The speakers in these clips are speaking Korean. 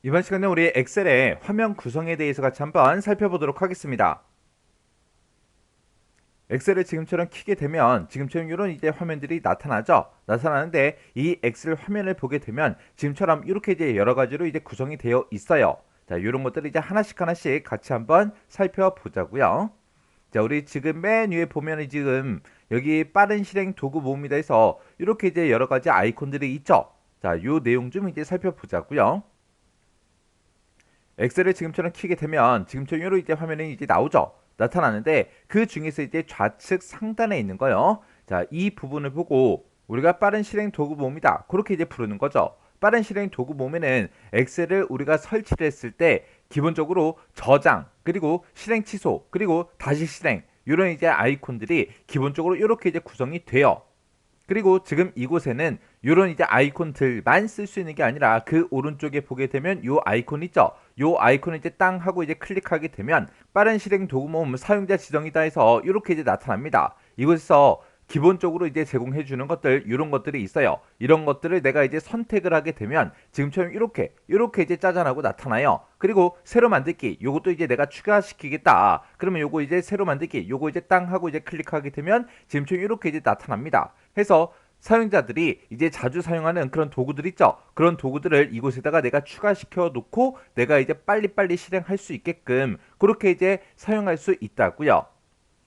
이번 시간에 우리 엑셀의 화면 구성에 대해서 같이 한번 살펴보도록 하겠습니다. 엑셀을 지금처럼 키게 되면 지금처럼 이런 이제 화면들이 나타나죠. 나타나는데 이 엑셀 화면을 보게 되면 지금처럼 이렇게 이제 여러 가지로 이제 구성이 되어 있어요. 자, 이런 것들을 이제 하나씩 하나씩 같이 한번 살펴보자고요. 자, 우리 지금 맨 위에 보면은 지금 여기 빠른 실행 도구 모음이다 해서 이렇게 이제 여러 가지 아이콘들이 있죠. 자, 요 내용 좀 이제 살펴보자고요. 엑셀을 지금처럼 키게 되면 지금처럼 이런 이제 화면이 이제 나오죠. 나타나는데 그 중에서 이제 좌측 상단에 있는 거요. 자, 이 부분을 보고 우리가 빠른 실행 도구 모음이다. 그렇게 이제 부르는 거죠. 빠른 실행 도구 모음에는 엑셀을 우리가 설치를 했을 때 기본적으로 저장, 그리고 실행 취소, 그리고 다시 실행 이런 이제 아이콘들이 기본적으로 이렇게 이제 구성이 돼요. 그리고 지금 이곳에는 이런 이제 아이콘들만 쓸 수 있는 게 아니라 그 오른쪽에 보게 되면 요 아이콘 있죠. 요 아이콘을 이제 땅 하고 이제 클릭하게 되면 빠른 실행 도구 모음 사용자 지정이다 해서 이렇게 이제 나타납니다. 이곳에서 기본적으로 이제 제공해 주는 것들 이런 것들이 있어요. 이런 것들을 내가 이제 선택을 하게 되면 지금처럼 이렇게 이제 짜잔하고 나타나요. 그리고 새로 만들기 요것도 이제 내가 추가시키겠다. 그러면 요거 이제 새로 만들기 요거 이제 땅 하고 이제 클릭하게 되면 지금처럼 이렇게 이제 나타납니다. 해서 사용자들이 이제 자주 사용하는 그런 도구들 있죠. 그런 도구들을 이곳에다가 내가 추가시켜 놓고 내가 이제 빨리빨리 실행할 수 있게끔 그렇게 이제 사용할 수 있다고요.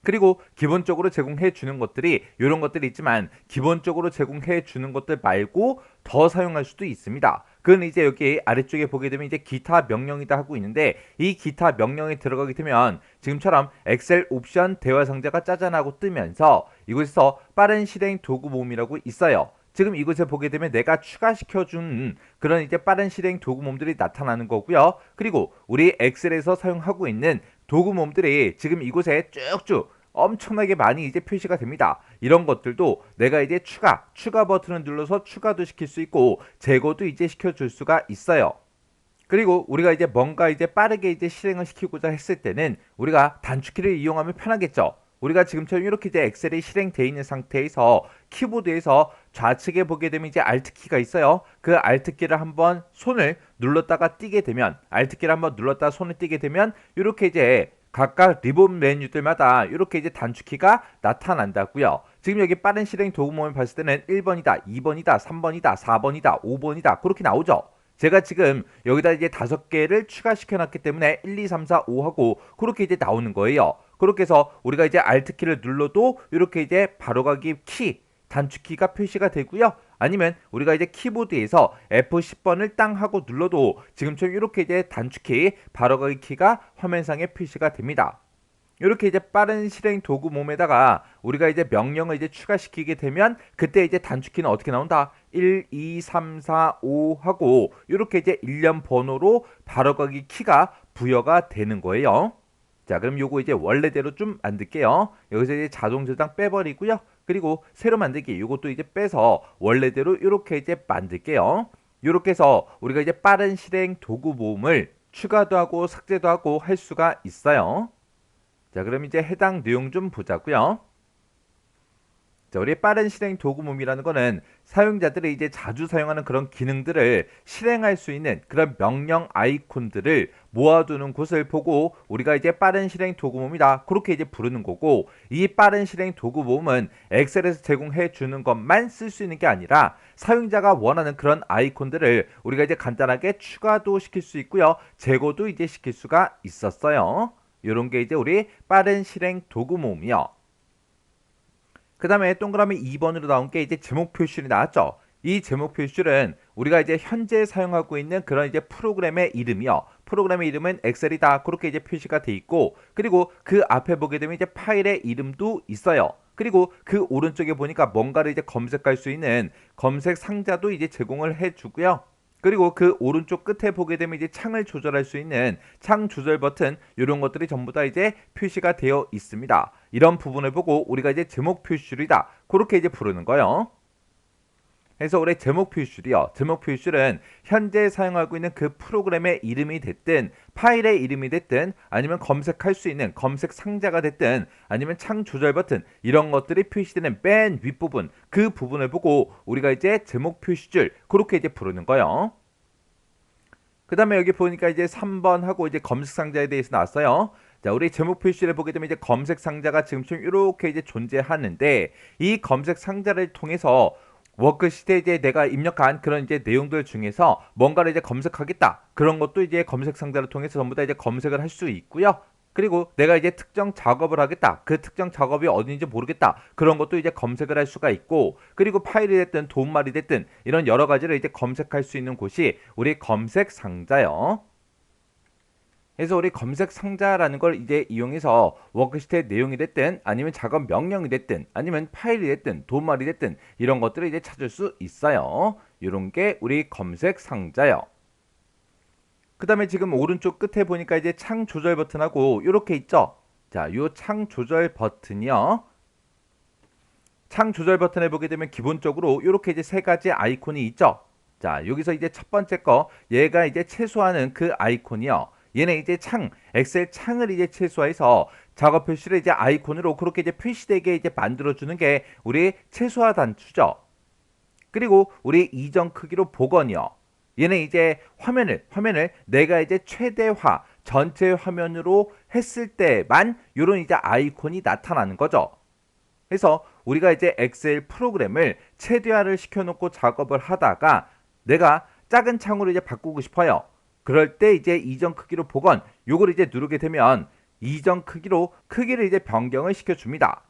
그리고 기본적으로 제공해 주는 것들이 이런 것들이 있지만 기본적으로 제공해 주는 것들 말고 더 사용할 수도 있습니다. 그건 이제 여기 아래쪽에 보게 되면 이제 기타 명령이다 하고 있는데 이 기타 명령에 들어가게 되면 지금처럼 엑셀 옵션 대화 상자가 짜잔하고 뜨면서 이곳에서 빠른 실행 도구 모음이라고 있어요. 지금 이곳에 보게 되면 내가 추가시켜준 그런 이제 빠른 실행 도구 모음들이 나타나는 거고요. 그리고 우리 엑셀에서 사용하고 있는 도구 모음들이 지금 이곳에 쭉쭉 엄청나게 많이 이제 표시가 됩니다. 이런 것들도 내가 이제 추가 버튼을 눌러서 추가도 시킬 수 있고 제거도 이제 시켜줄 수가 있어요. 그리고 우리가 이제 뭔가 이제 빠르게 이제 실행을 시키고자 했을 때는 우리가 단축키를 이용하면 편하겠죠. 우리가 지금처럼 이렇게 이제 엑셀이 실행되어 있는 상태에서 키보드에서 좌측에 보게 되면 이제 Alt키가 있어요. 그 Alt키를 한번 손을 눌렀다가 띄게 되면 Alt키를 한번 눌렀다가 손을 띄게 되면 이렇게 이제 각각 리본 메뉴들마다 이렇게 이제 단축키가 나타난다고요. 지금 여기 빠른 실행 도구모음을 봤을 때는 1번이다, 2번이다, 3번이다, 4번이다, 5번이다 그렇게 나오죠. 제가 지금 여기다 이제 5개를 추가시켜 놨기 때문에 1, 2, 3, 4, 5 하고 그렇게 이제 나오는 거예요. 그렇게 해서 우리가 이제 Alt키를 눌러도 이렇게 이제 바로가기 키 단축키가 표시가 되고요. 아니면 우리가 이제 키보드에서 F10번을 땅 하고 눌러도 지금처럼 이렇게 이제 단축키 바로가기 키가 화면상에 표시가 됩니다. 이렇게 이제 빠른 실행 도구 몸에다가 우리가 이제 명령을 이제 추가시키게 되면 그때 이제 단축키는 어떻게 나온다? 1, 2, 3, 4, 5 하고 이렇게 이제 일련 번호로 바로가기 키가 부여가 되는 거예요. 자, 그럼 요거 이제 원래대로 좀 만들게요. 여기서 이제 자동 저장 빼버리고요. 그리고 새로 만들기 요것도 이제 빼서 원래대로 이렇게 이제 만들게요. 이렇게 해서 우리가 이제 빠른 실행 도구 모음을 추가도 하고 삭제도 하고 할 수가 있어요. 자, 그럼 이제 해당 내용 좀 보자고요. 자, 우리 빠른 실행 도구몸이라는 거는 사용자들이 이제 자주 사용하는 그런 기능들을 실행할 수 있는 그런 명령 아이콘들을 모아두는 곳을 보고 우리가 이제 빠른 실행 도구몸이다 그렇게 이제 부르는 거고, 이 빠른 실행 도구몸은 엑셀에서 제공해 주는 것만 쓸 수 있는 게 아니라 사용자가 원하는 그런 아이콘들을 우리가 이제 간단하게 추가도 시킬 수 있고요, 제거도 이제 시킬 수가 있었어요. 이런 게 이제 우리 빠른 실행 도구모음이요. 그 다음에 동그라미 2번으로 나온 게 이제 제목 표시이 나왔죠. 이 제목 표시는 우리가 이제 현재 사용하고 있는 그런 이제 프로그램의 이름이요. 프로그램의 이름은 엑셀이다 그렇게 이제 표시가 돼 있고, 그리고 그 앞에 보게 되면 이제 파일의 이름도 있어요. 그리고 그 오른쪽에 보니까 뭔가를 이제 검색할 수 있는 검색 상자도 이제 제공을 해주고요. 그리고 그 오른쪽 끝에 보게 되면 이제 창을 조절할 수 있는 창 조절 버튼 이런 것들이 전부 다 이제 표시가 되어 있습니다. 이런 부분을 보고 우리가 이제 제목 표시줄이다 그렇게 이제 부르는 거예요. 그래서 우리 제목 표시줄이요. 제목 표시줄은 현재 사용하고 있는 그 프로그램의 이름이 됐든 파일의 이름이 됐든 아니면 검색할 수 있는 검색 상자가 됐든 아니면 창 조절 버튼 이런 것들이 표시되는 맨 윗부분 그 부분을 보고 우리가 이제 제목 표시줄 그렇게 이제 부르는 거예요. 그 다음에 여기 보니까 이제 3번 하고 이제 검색 상자에 대해서 나왔어요. 자, 우리 제목 표시를 보게 되면 이제 검색 상자가 지금처럼 이렇게 이제 존재하는데 이 검색 상자를 통해서 워크시트에 이제 내가 입력한 그런 이제 내용들 중에서 뭔가를 이제 검색하겠다. 그런 것도 이제 검색 상자를 통해서 전부 다 이제 검색을 할 수 있고요. 그리고 내가 이제 특정 작업을 하겠다. 그 특정 작업이 어딘지 모르겠다. 그런 것도 이제 검색을 할 수가 있고, 그리고 파일이 됐든 도움말이 됐든 이런 여러 가지를 이제 검색할 수 있는 곳이 우리 검색 상자요. 그래서 우리 검색 상자라는 걸 이제 이용해서 워크시트의 내용이 됐든 아니면 작업 명령이 됐든 아니면 파일이 됐든 도움말이 됐든 이런 것들을 이제 찾을 수 있어요. 이런 게 우리 검색 상자요. 그 다음에 지금 오른쪽 끝에 보니까 이제 창 조절 버튼하고 이렇게 있죠. 자, 요 창 조절 버튼이요. 창 조절 버튼을 보게 되면 기본적으로 이렇게 이제 세 가지 아이콘이 있죠. 자, 여기서 이제 첫 번째 거, 얘가 이제 최소화하는 그 아이콘이요. 얘는 이제 엑셀 창을 이제 최소화해서 작업 표시를 이제 아이콘으로 그렇게 이제 표시되게 이제 만들어주는 게 우리 최소화 단추죠. 그리고 우리 이전 크기로 복원이요. 얘는 이제 화면을 내가 이제 최대화 전체 화면으로 했을 때만 이런 이제 아이콘이 나타나는 거죠. 그래서 우리가 이제 엑셀 프로그램을 최대화를 시켜놓고 작업을 하다가 내가 작은 창으로 이제 바꾸고 싶어요. 그럴 때 이제 이전 크기로 복원 요걸 이제 누르게 되면 이전 크기로 크기를 이제 변경을 시켜줍니다.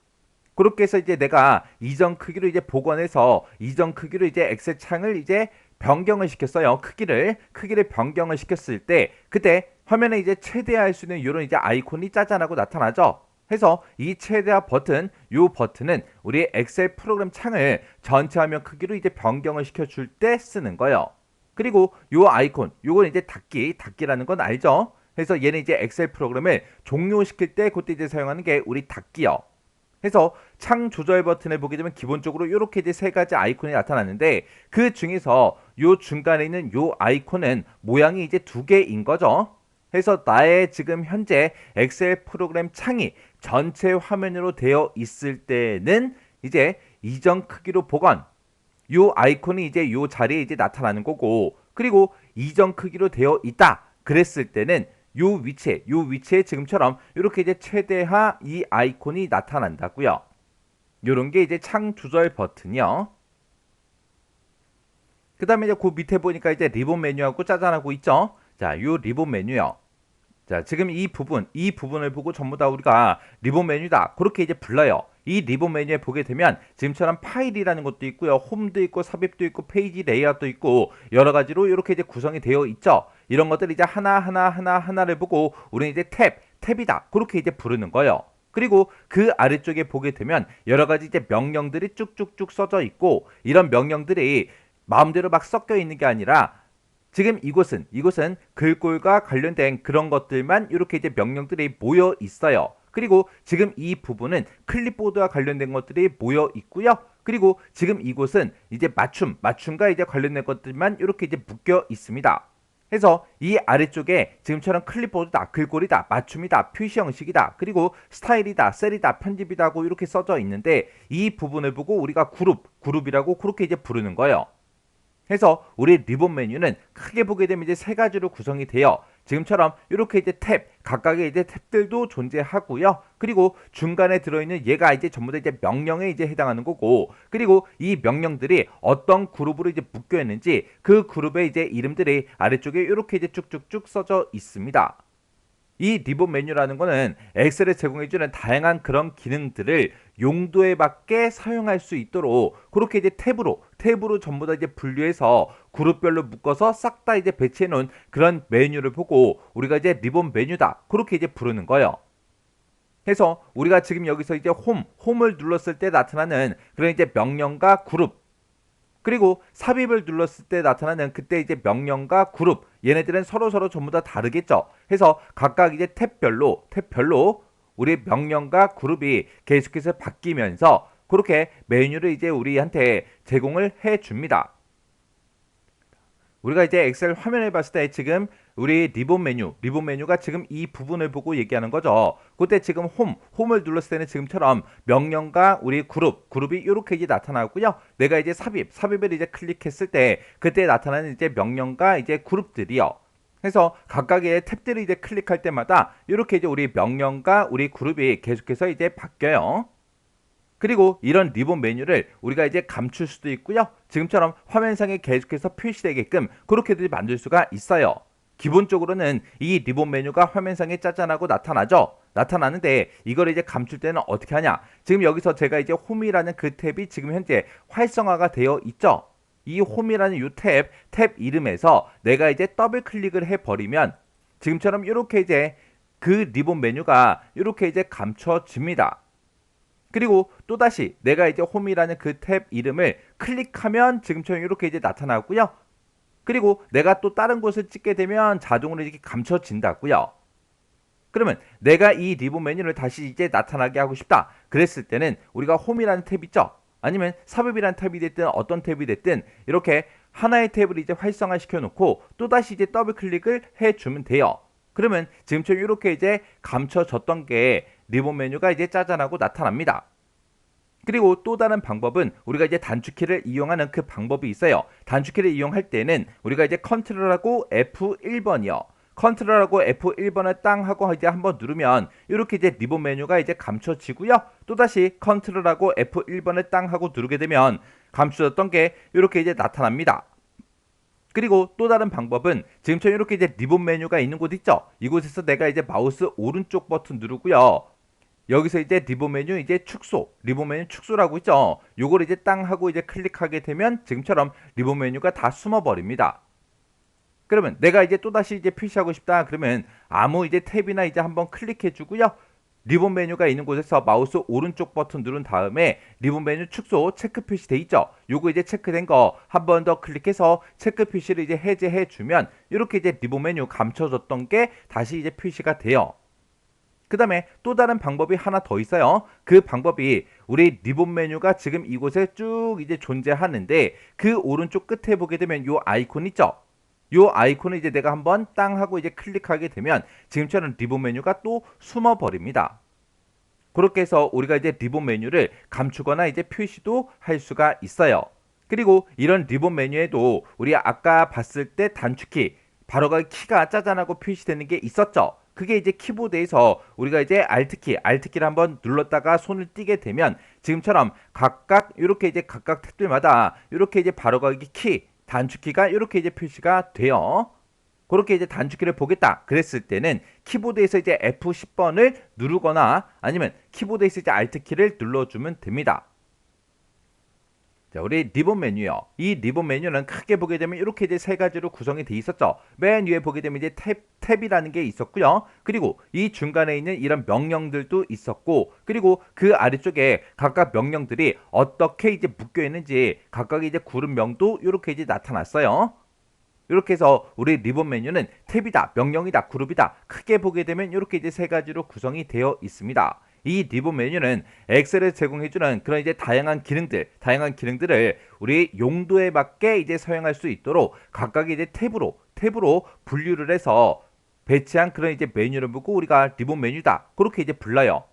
그렇게 해서 이제 내가 이전 크기로 이제 복원해서 이전 크기로 이제 엑셀 창을 이제 변경을 시켰어요. 크기를 변경을 시켰을 때 그때 화면에 이제 최대화할 수 있는 이런 이제 아이콘이 짜잔하고 나타나죠. 해서 이 최대화 버튼, 요 버튼은 우리 엑셀 프로그램 창을 전체 화면 크기로 이제 변경을 시켜줄 때 쓰는 거예요. 그리고 요 아이콘, 요건 이제 닫기라는 건 알죠? 그래서 얘는 이제 엑셀 프로그램을 종료시킬 때 그때 이제 사용하는 게 우리 닫기요. 해서 창 조절 버튼을 보게 되면 기본적으로 이렇게 이제 세 가지 아이콘이 나타나는데 그 중에서 요 중간에 있는 요 아이콘은 모양이 이제 두 개인 거죠. 해서 나의 지금 현재 엑셀 프로그램 창이 전체 화면으로 되어 있을 때는 이제 이전 크기로 복원 요 아이콘이 이제 요 자리에 이제 나타나는 거고, 그리고 이전 크기로 되어 있다 그랬을 때는 요 위치에 지금처럼 이렇게 이제 최대화 이 아이콘이 나타난다고요. 요런 게 이제 창 조절 버튼이요. 그 다음에 이제 그 밑에 보니까 이제 리본 메뉴하고 짜잔하고 있죠. 자, 요 리본 메뉴요. 자, 지금 이 부분을 보고 전부 다 우리가 리본 메뉴다 그렇게 이제 불러요. 이 리본 메뉴에 보게 되면 지금처럼 파일이라는 것도 있고요, 홈도 있고 삽입도 있고 페이지 레이아웃도 있고 여러 가지로 이렇게 이제 구성이 되어 있죠. 이런 것들 이제 하나를 보고 우리는 이제 탭이다 그렇게 이제 부르는 거예요. 그리고 그 아래쪽에 보게 되면 여러 가지 이제 명령들이 쭉쭉쭉 써져 있고, 이런 명령들이 마음대로 막 섞여 있는 게 아니라 지금 이곳은 글꼴과 관련된 그런 것들만 이렇게 이제 명령들이 모여 있어요. 그리고 지금 이 부분은 클립보드와 관련된 것들이 모여 있고요. 그리고 지금 이곳은 이제 맞춤과 이제 관련된 것들만 이렇게 이제 묶여 있습니다. 그래서 이 아래쪽에 지금처럼 클립보드다, 글꼴이다, 맞춤이다, 표시 형식이다, 그리고 스타일이다, 셀이다, 편집이다 하고 이렇게 써져 있는데 이 부분을 보고 우리가 그룹이라고 그렇게 이제 부르는 거예요. 해서 우리 리본 메뉴는 크게 보게 되면 이제 세 가지로 구성이 되어 지금처럼 이렇게 이제 각각의 이제 탭들도 존재하고요. 그리고 중간에 들어있는 얘가 이제 전부 다 이제 명령에 이제 해당하는 거고, 그리고 이 명령들이 어떤 그룹으로 이제 묶여 있는지 그 그룹의 이제 이름들이 아래쪽에 이렇게 이제 쭉쭉쭉 써져 있습니다. 이 리본 메뉴라는 거는 엑셀에 제공해주는 다양한 그런 기능들을 용도에 맞게 사용할 수 있도록 그렇게 이제 탭으로 전부 다 이제 분류해서 그룹별로 묶어서 싹 다 이제 배치해 놓은 그런 메뉴를 보고 우리가 이제 리본 메뉴다 그렇게 이제 부르는 거예요. 해서 우리가 지금 여기서 이제 홈을 눌렀을 때 나타나는 그런 이제 명령과 그룹, 그리고 삽입을 눌렀을 때 나타나는 그때 이제 명령과 그룹, 얘네들은 서로 전부 다 다르겠죠. 해서 각각 이제 탭별로 우리 명령과 그룹이 계속해서 바뀌면서 그렇게 메뉴를 이제 우리한테 제공을 해 줍니다. 우리가 이제 엑셀 화면을 봤을 때 지금 우리 리본 메뉴가 지금 이 부분을 보고 얘기하는 거죠. 그때 지금 홈을 눌렀을 때는 지금처럼 명령과 우리 그룹이 이렇게 이제 나타나고요. 내가 이제 삽입을 이제 클릭했을 때 그때 나타나는 이제 명령과 이제 그룹들이요. 그래서 각각의 탭들을 이제 클릭할 때마다 이렇게 이제 우리 명령과 우리 그룹이 계속해서 이제 바뀌어요. 그리고 이런 리본 메뉴를 우리가 이제 감출 수도 있고요. 지금처럼 화면상에 계속해서 표시되게끔 그렇게도 만들 수가 있어요. 기본적으로는 이 리본 메뉴가 화면상에 짜잔하고 나타나죠. 나타나는데 이걸 이제 감출 때는 어떻게 하냐? 지금 여기서 제가 이제 홈이라는 그 탭이 지금 현재 활성화가 되어 있죠. 이 홈이라는 이 탭 이름에서 내가 이제 더블 클릭을 해버리면 지금처럼 이렇게 이제 그 리본 메뉴가 이렇게 이제 감춰집니다. 그리고 또다시 내가 이제 홈이라는 그 탭 이름을 클릭하면 지금처럼 이렇게 이제 나타나고요. 그리고 내가 또 다른 곳을 찍게 되면 자동으로 이렇게 감춰진다고요. 그러면 내가 이 리본 메뉴를 다시 이제 나타나게 하고 싶다. 그랬을 때는 우리가 홈이라는 탭 있죠. 아니면 삽입이라는 탭이 됐든 어떤 탭이 됐든 이렇게 하나의 탭을 이제 활성화 시켜 놓고 또다시 이제 더블 클릭을 해주면 돼요. 그러면 지금처럼 이렇게 이제 감춰졌던 게 리본 메뉴가 이제 짜잔하고 나타납니다. 그리고 또 다른 방법은 우리가 이제 단축키를 이용하는 그 방법이 있어요. 단축키를 이용할 때는 우리가 이제 컨트롤하고 F1번이요. 컨트롤하고 F1번을 땅 하고 이제 한번 누르면 이렇게 이제 리본 메뉴가 이제 감춰지고요. 또다시 컨트롤하고 F1번을 땅 하고 누르게 되면 감춰졌던 게 이렇게 이제 나타납니다. 그리고 또 다른 방법은 지금처럼 이렇게 이제 리본 메뉴가 있는 곳 있죠. 이곳에서 내가 이제 마우스 오른쪽 버튼 누르고요. 여기서 이제 리본 메뉴 이제 축소, 리본 메뉴 축소라고 있죠. 요걸 이제 땅 하고 이제 클릭하게 되면 지금처럼 리본 메뉴가 다 숨어 버립니다. 그러면 내가 이제 또다시 이제 표시하고 싶다 그러면 아무 이제 탭이나 이제 한번 클릭해 주고요. 리본 메뉴가 있는 곳에서 마우스 오른쪽 버튼 누른 다음에 리본 메뉴 축소 체크 표시돼 있죠. 요거 이제 체크된 거 한 번 더 클릭해서 체크 표시를 이제 해제해 주면 이렇게 이제 리본 메뉴 감춰졌던 게 다시 이제 표시가 돼요. 그 다음에 또 다른 방법이 하나 더 있어요. 그 방법이 우리 리본 메뉴가 지금 이곳에 쭉 이제 존재하는데 그 오른쪽 끝에 보게 되면 요 아이콘 있죠. 요 아이콘을 이제 내가 한번 땅 하고 이제 클릭하게 되면 지금처럼 리본 메뉴가 또 숨어 버립니다. 그렇게 해서 우리가 이제 리본 메뉴를 감추거나 이제 표시도 할 수가 있어요. 그리고 이런 리본 메뉴에도 우리 아까 봤을 때 단축키 바로가 키가 짜잔하고 표시되는 게 있었죠. 그게 이제 키보드에서 우리가 이제 Alt키를 한번 눌렀다가 손을 띄게 되면 지금처럼 각각 이렇게 이제 각각 탭들마다 이렇게 이제 바로가기 키 단축키가 이렇게 이제 표시가 돼요. 그렇게 이제 단축키를 보겠다 그랬을 때는 키보드에서 이제 F10번을 누르거나 아니면 키보드에서 이제 Alt키를 눌러주면 됩니다. 자, 우리 리본 메뉴요. 이 리본 메뉴는 크게 보게 되면 이렇게 이제 세 가지로 구성이 돼 있었죠. 맨 위에 보게 되면 이제 탭이라는 게 있었고요. 그리고 이 중간에 있는 이런 명령들도 있었고, 그리고 그 아래쪽에 각각 명령들이 어떻게 이제 묶여 있는지 각각의 이제 그룹명도 이렇게 이제 나타났어요. 이렇게 해서 우리 리본 메뉴는 탭이다, 명령이다, 그룹이다. 크게 보게 되면 이렇게 이제 세 가지로 구성이 되어 있습니다. 이 리본 메뉴는 엑셀에 제공해주는 그런 이제 다양한 기능들을 우리 용도에 맞게 이제 사용할 수 있도록 각각의 이제 탭으로 분류를 해서 배치한 그런 이제 메뉴를 보고 우리가 리본 메뉴다. 그렇게 이제 불러요.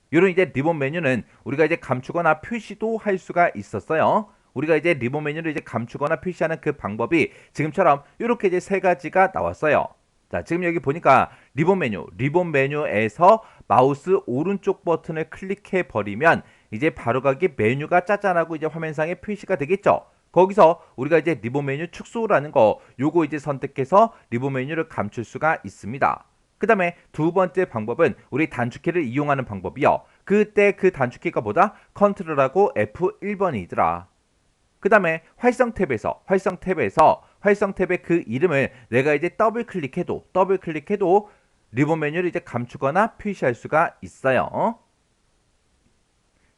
이런 이제 리본 메뉴는 우리가 이제 감추거나 표시도 할 수가 있었어요. 우리가 이제 리본 메뉴를 이제 감추거나 표시하는 그 방법이 지금처럼 이렇게 이제 세 가지가 나왔어요. 자, 지금 여기 보니까 리본 메뉴에서 마우스 오른쪽 버튼을 클릭해 버리면 이제 바로가기 메뉴가 짜잔하고 이제 화면상에 표시가 되겠죠. 거기서 우리가 이제 리본 메뉴 축소라는 거 요거 이제 선택해서 리본 메뉴를 감출 수가 있습니다. 그 다음에 두 번째 방법은 우리 단축키를 이용하는 방법이요. 그때 그 단축키가 뭐다? 컨트롤하고 F1번이더라. 그 다음에 활성 탭의 그 이름을 내가 이제 더블 클릭해도 리본 메뉴를 이제 감추거나 표시할 수가 있어요.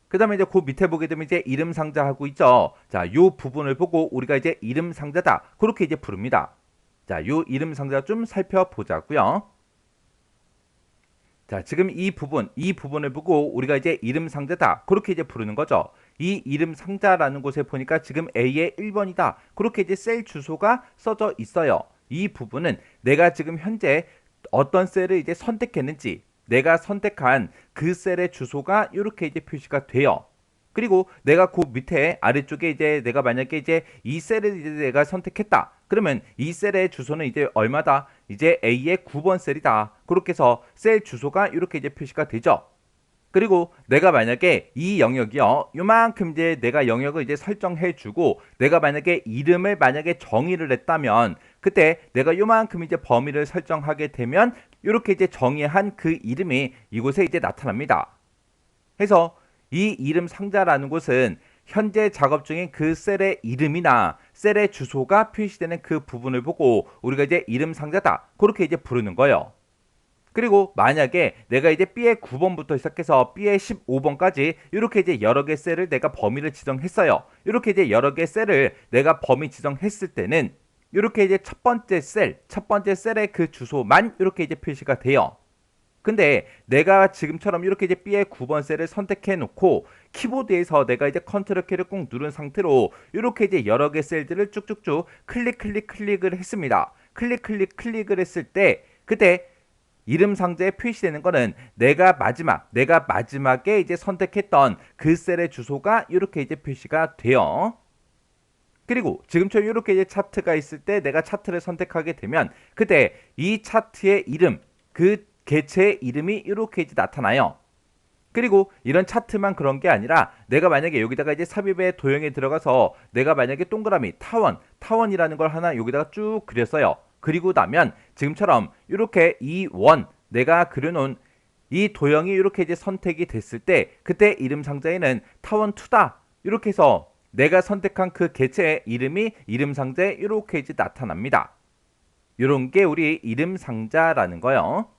그 다음에 이제 그 밑에 보게 되면 이제 이름 상자하고 있죠. 자, 요 부분을 보고 우리가 이제 이름 상자다. 그렇게 이제 부릅니다. 자, 요 이름 상자 좀 살펴보자고요. 자, 지금 이 부분을 보고 우리가 이제 이름 상자다. 그렇게 이제 부르는 거죠. 이 이름 상자라는 곳에 보니까 지금 A의 1번이다. 그렇게 이제 셀 주소가 써져 있어요. 이 부분은 내가 지금 현재 어떤 셀을 이제 선택했는지 내가 선택한 그 셀의 주소가 이렇게 이제 표시가 돼요. 그리고 내가 그 밑에 아래쪽에 이제 내가 만약에 이제 이 셀을 이제 내가 선택했다. 그러면 이 셀의 주소는 이제 얼마다? 이제 A의 9번 셀이다. 그렇게 해서 셀 주소가 이렇게 이제 표시가 되죠. 그리고 내가 만약에 이 영역이요, 요만큼 이제 내가 영역을 이제 설정해 주고 내가 만약에 이름을 만약에 정의를 했다면 그때 내가 요만큼 이제 범위를 설정하게 되면 이렇게 이제 정의한 그 이름이 이곳에 이제 나타납니다. 해서 이 이름 상자라는 곳은 현재 작업 중인 그 셀의 이름이나 셀의 주소가 표시되는 그 부분을 보고 우리가 이제 이름 상자다. 그렇게 이제 부르는 거예요. 그리고 만약에 내가 이제 B의 9번부터 시작해서 B의 15번까지 이렇게 이제 여러 개 셀을 내가 범위를 지정했어요. 이렇게 이제 여러 개 셀을 내가 범위 지정했을 때는 이렇게 이제 첫 번째 셀의 그 주소만 이렇게 이제 표시가 돼요. 근데 내가 지금처럼 이렇게 이제 B의 9번 셀을 선택해 놓고 키보드에서 내가 이제 컨트롤 키를 꾹 누른 상태로 이렇게 이제 여러 개 셀들을 쭉쭉쭉 클릭을 했습니다. 클릭을 했을 때 그때 이름 상자에 표시되는 거는 내가 마지막에 이제 선택했던 그 셀의 주소가 이렇게 이제 표시가 돼요. 그리고 지금처럼 이렇게 이제 차트가 있을 때 내가 차트를 선택하게 되면 그때 이 차트의 이름, 그 개체의 이름이 이렇게 이제 나타나요. 그리고 이런 차트만 그런 게 아니라 내가 만약에 여기다가 이제 삽입의 도형에 들어가서 내가 만약에 동그라미 타원이라는 걸 하나 여기다가 쭉 그렸어요. 그리고 나면 지금처럼 이렇게 이 원 내가 그려놓은 이 도형이 이렇게 이제 선택이 됐을 때 그때 이름 상자에는 타원2다 이렇게 해서 내가 선택한 그 개체의 이름이 이름 상자에 이렇게 이제 나타납니다. 이런 게 우리 이름 상자라는 거요.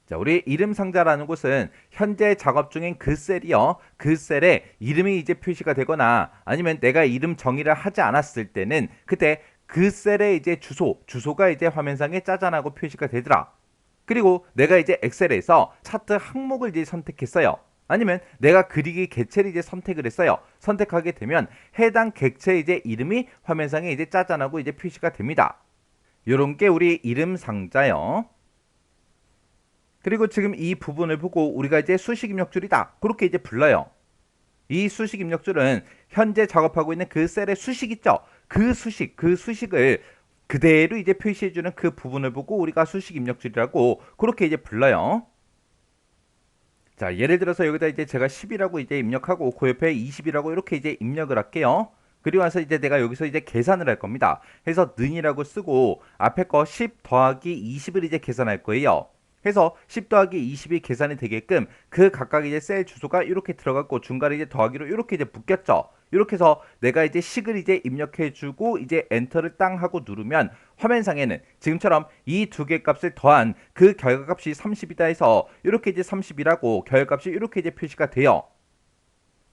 자, 우리 이름 상자라는 곳은 현재 작업 중인 그 셀이요. 그 셀에 이름이 이제 표시가 되거나 아니면 내가 이름 정의를 하지 않았을 때는 그때 그 셀의 이제 주소가 이제 화면상에 짜잔하고 표시가 되더라. 그리고 내가 이제 엑셀에서 차트 항목을 이제 선택했어요. 아니면 내가 그리기 객체를 이제 선택을 했어요. 선택하게 되면 해당 객체의 이제 이름이 화면상에 이제 짜잔하고 이제 표시가 됩니다. 요런 게 우리 이름 상자요. 그리고 지금 이 부분을 보고 우리가 이제 수식 입력줄이다. 그렇게 이제 불러요. 이 수식 입력줄은 현재 작업하고 있는 그 셀의 수식 있죠? 그 수식을 그대로 이제 표시해주는 그 부분을 보고 우리가 수식 입력줄이라고 그렇게 이제 불러요. 자, 예를 들어서 여기다 이제 제가 10이라고 이제 입력하고 그 옆에 20이라고 이렇게 이제 입력을 할게요. 그리고 나서 이제 내가 여기서 이제 계산을 할 겁니다. 해서 는이라고 쓰고 앞에 거 10 더하기 20을 이제 계산할 거예요. 해서 10 더하기 20이 계산이 되게끔 그 각각 이제 셀 주소가 이렇게 들어갔고 중간에 이제 더하기로 이렇게 이제 묶였죠. 이렇게 해서 내가 이제 식을 이제 입력해주고 이제 엔터를 땅 하고 누르면 화면상에는 지금처럼 이 두 개 값을 더한 그 결과값이 30이다 해서 이렇게 이제 30이라고 결과값이 이렇게 이제 표시가 돼요.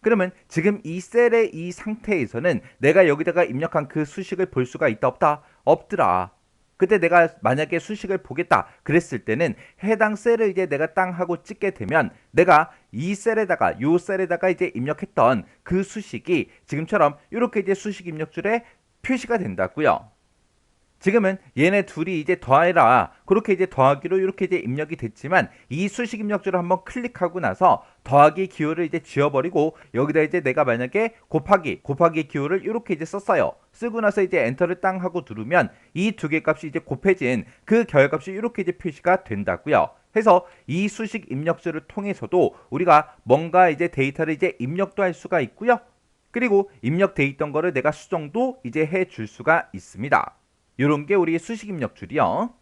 그러면 지금 이 셀의 이 상태에서는 내가 여기다가 입력한 그 수식을 볼 수가 있다 없다? 없더라. 그때 내가 만약에 수식을 보겠다 그랬을 때는 해당 셀을 이제 내가 땅 하고 찍게 되면 내가 이 셀에다가 요 셀에다가 이제 입력했던 그 수식이 지금처럼 이렇게 이제 수식 입력줄에 표시가 된다고요. 지금은 얘네 둘이 이제 더해라 그렇게 이제 더하기로 이렇게 이제 입력이 됐지만 이 수식 입력줄을 한번 클릭하고 나서 더하기 기호를 이제 지워버리고 여기다 이제 내가 만약에 곱하기 기호를 이렇게 이제 썼어요. 쓰고 나서 이제 엔터를 땅 하고 누르면 이 두 개 값이 이제 곱해진 그 결값이 이렇게 이제 표시가 된다고요. 해서 이 수식 입력줄을 통해서도 우리가 뭔가 이제 데이터를 이제 입력도 할 수가 있고요. 그리고 입력돼 있던 거를 내가 수정도 이제 해줄 수가 있습니다. 요런 게 우리 수식 입력줄이요.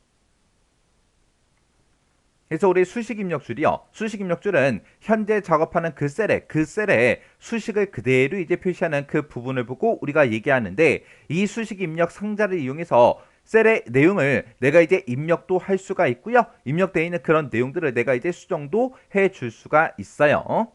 그래서 우리 수식 입력줄은 현재 작업하는 그 셀에 수식을 그대로 이제 표시하는 그 부분을 보고 우리가 얘기하는데 이 수식 입력 상자를 이용해서 셀의 내용을 내가 이제 입력도 할 수가 있고요. 입력되어 있는 그런 내용들을 내가 이제 수정도 해줄 수가 있어요.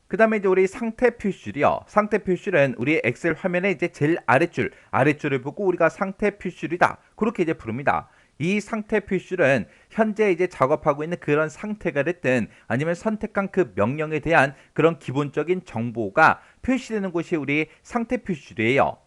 그 다음에 이제 우리 상태 표시줄이요. 상태 표시줄은 우리 엑셀 화면의 이제 제일 아랫줄을 보고 우리가 상태 표시줄이다. 그렇게 이제 부릅니다. 이 상태 표시줄은 현재 이제 작업하고 있는 그런 상태가 됐든 아니면 선택한 그 명령에 대한 그런 기본적인 정보가 표시되는 곳이 우리 상태 표시줄이에요.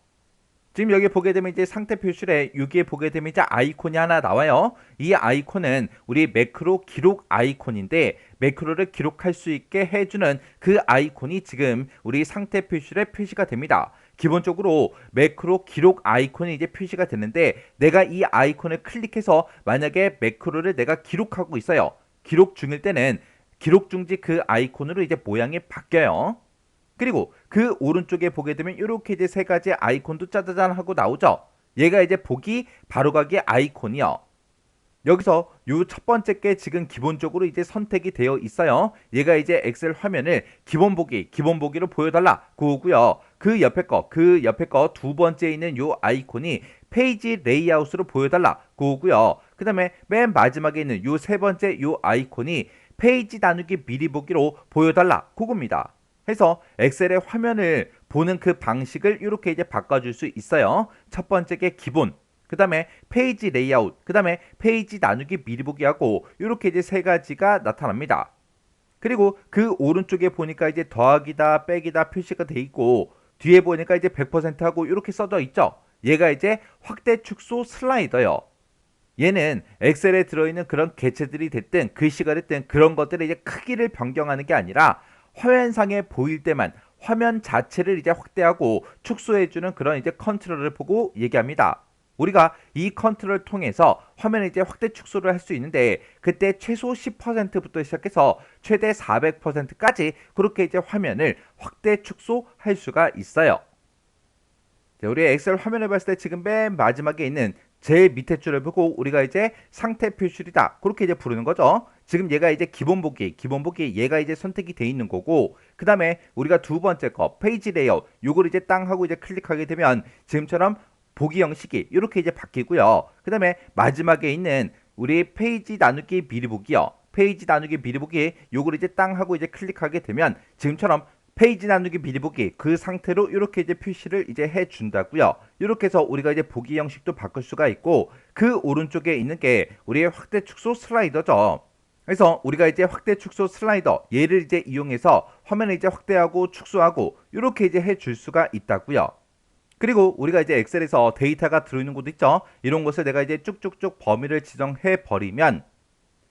지금 여기 보게 되면 이제 상태 표시줄에 여기에 보게 되면 이제 아이콘이 하나 나와요. 이 아이콘은 우리 매크로 기록 아이콘인데 매크로를 기록할 수 있게 해주는 그 아이콘이 지금 우리 상태 표시줄에 표시가 됩니다. 기본적으로 매크로 기록 아이콘이 이제 표시가 되는데 내가 이 아이콘을 클릭해서 만약에 매크로를 내가 기록하고 있어요. 기록 중일 때는 기록 중지 그 아이콘으로 이제 모양이 바뀌어요. 그리고 그 오른쪽에 보게 되면 이렇게 이제 세 가지 아이콘도 짜자잔 하고 나오죠. 얘가 이제 보기 바로가기 아이콘이요. 여기서 요 첫 번째 게 지금 기본적으로 이제 선택이 되어 있어요. 얘가 이제 엑셀 화면을 기본 보기로 보여달라 그거고요. 그 옆에 거 두 번째 있는 요 아이콘이 페이지 레이아웃으로 보여달라 그거고요. 그 다음에 맨 마지막에 있는 요 세 번째 요 아이콘이 페이지 나누기 미리 보기로 보여달라 그겁니다. 해서 엑셀의 화면을 보는 그 방식을 이렇게 이제 바꿔줄 수 있어요. 첫 번째 게 기본, 그 다음에 페이지 레이아웃, 그 다음에 페이지 나누기 미리 보기 하고 이렇게 이제 세 가지가 나타납니다. 그리고 그 오른쪽에 보니까 이제 더하기다 빼기다 표시가 돼 있고 뒤에 보니까 이제 100% 하고 이렇게 써져 있죠. 얘가 이제 확대 축소 슬라이더요. 얘는 엑셀에 들어있는 그런 개체들이 됐든 글씨가 됐든 그런 것들의 이제 크기를 변경하는 게 아니라 화면상에 보일 때만 화면 자체를 이제 확대하고 축소해주는 그런 이제 컨트롤을 보고 얘기합니다. 우리가 이 컨트롤을 통해서 화면을 이제 확대 축소를 할 수 있는데 그때 최소 10%부터 시작해서 최대 400%까지 그렇게 이제 화면을 확대 축소할 수가 있어요. 자, 우리 엑셀 화면을 봤을 때 지금 맨 마지막에 있는 제일 밑에 줄을 보고 우리가 이제 상태 표시이다 그렇게 이제 부르는 거죠. 지금 얘가 이제 기본 보기 얘가 이제 선택이 돼 있는 거고 그 다음에 우리가 두 번째 거 페이지 레이아웃 요걸 이제 땅 하고 이제 클릭하게 되면 지금처럼 보기 형식이 이렇게 이제 바뀌고요. 그 다음에 마지막에 있는 우리 페이지 나누기 미리 보기요. 페이지 나누기 미리 보기 요걸 이제 땅 하고 이제 클릭하게 되면 지금처럼 페이지 나누기 미리 보기 그 상태로 이렇게 이제 표시를 이제 해 준다고요. 이렇게 해서 우리가 이제 보기 형식도 바꿀 수가 있고 그 오른쪽에 있는 게 우리의 확대 축소 슬라이더죠. 그래서 우리가 이제 확대 축소 슬라이더 얘를 이제 이용해서 화면을 이제 확대하고 축소하고 이렇게 이제 해 줄 수가 있다고요. 그리고 우리가 이제 엑셀에서 데이터가 들어있는 곳도 있죠. 이런 것을 내가 이제 쭉쭉쭉 범위를 지정해 버리면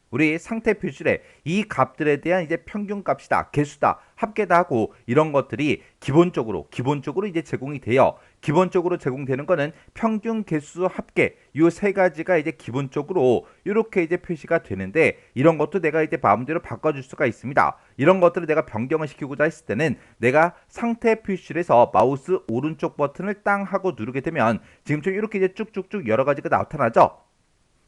우리 상태 표시에 이 값들에 대한 이제 평균 값이다, 개수다, 합계다 하고 이런 것들이 기본적으로 이제 제공이 돼요. 기본적으로 제공되는 거는 평균, 개수, 합계 이 세 가지가 이제 기본적으로 이렇게 이제 표시가 되는데 이런 것도 내가 이제 마음대로 바꿔줄 수가 있습니다. 이런 것들을 내가 변경을 시키고자 했을 때는 내가 상태 표시에서 마우스 오른쪽 버튼을 땅 하고 누르게 되면 지금처럼 이렇게 이제 쭉쭉쭉 여러 가지가 나타나죠.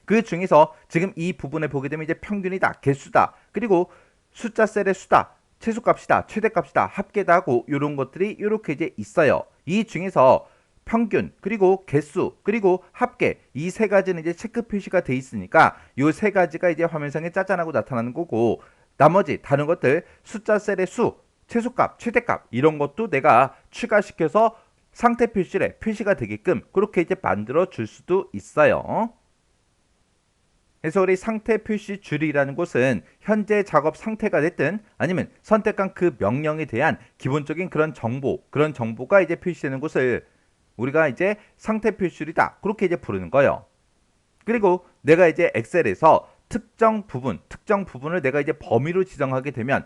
그 중에서 지금 이 부분에 보게 되면 이제 평균이다, 개수다, 그리고 숫자 셀의 수다, 최소값이다, 최대값이다, 합계다 하고 이런 것들이 이렇게 이제 있어요. 이 중에서 평균, 그리고 개수, 그리고 합계 이 세 가지는 이제 체크 표시가 돼 있으니까 이 세 가지가 이제 화면상에 짜잔하고 나타나는 거고 나머지 다른 것들 숫자 셀의 수, 최소값, 최대값 이런 것도 내가 추가시켜서 상태 표시에 표시가 되게끔 그렇게 이제 만들어 줄 수도 있어요. 그래서 우리 상태 표시 줄이라는 곳은 현재 작업 상태가 됐든 아니면 선택한 그 명령에 대한 기본적인 그런 정보가 이제 표시되는 곳을 우리가 이제 상태 표시줄이다 그렇게 이제 부르는 거예요. 그리고 내가 이제 엑셀에서 특정 부분을 내가 이제 범위로 지정하게 되면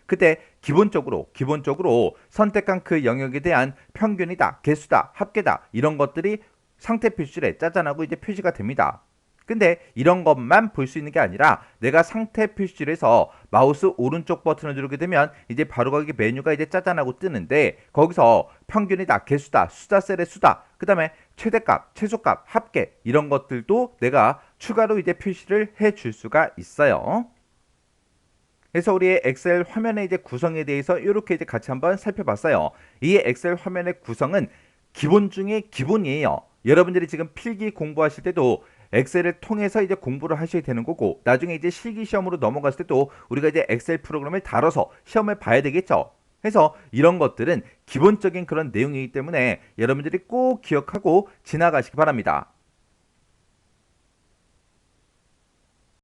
그때 기본적으로 선택한 그 영역에 대한 평균이다, 개수다, 합계다 이런 것들이 상태 표시에 짜잔하고 이제 표시가 됩니다. 근데 이런 것만 볼 수 있는 게 아니라 내가 상태 표시에서 마우스 오른쪽 버튼을 누르게 되면 이제 바로가기 메뉴가 이제 짜잔하고 뜨는데 거기서 평균이다, 개수다, 숫자 셀의 수다, 그 다음에 최대값, 최소값, 합계 이런 것들도 내가 추가로 이제 표시를 해 줄 수가 있어요. 그래서 우리의 엑셀 화면의 이제 구성에 대해서 이렇게 이제 같이 한번 살펴봤어요. 이 엑셀 화면의 구성은 기본 중에 기본이에요. 여러분들이 지금 필기 공부하실 때도 엑셀을 통해서 이제 공부를 하셔야 되는 거고 나중에 이제 실기 시험으로 넘어갔을 때도 우리가 이제 엑셀 프로그램을 다뤄서 시험을 봐야 되겠죠. 그래서 이런 것들은 기본적인 그런 내용이기 때문에 여러분들이 꼭 기억하고 지나가시기 바랍니다.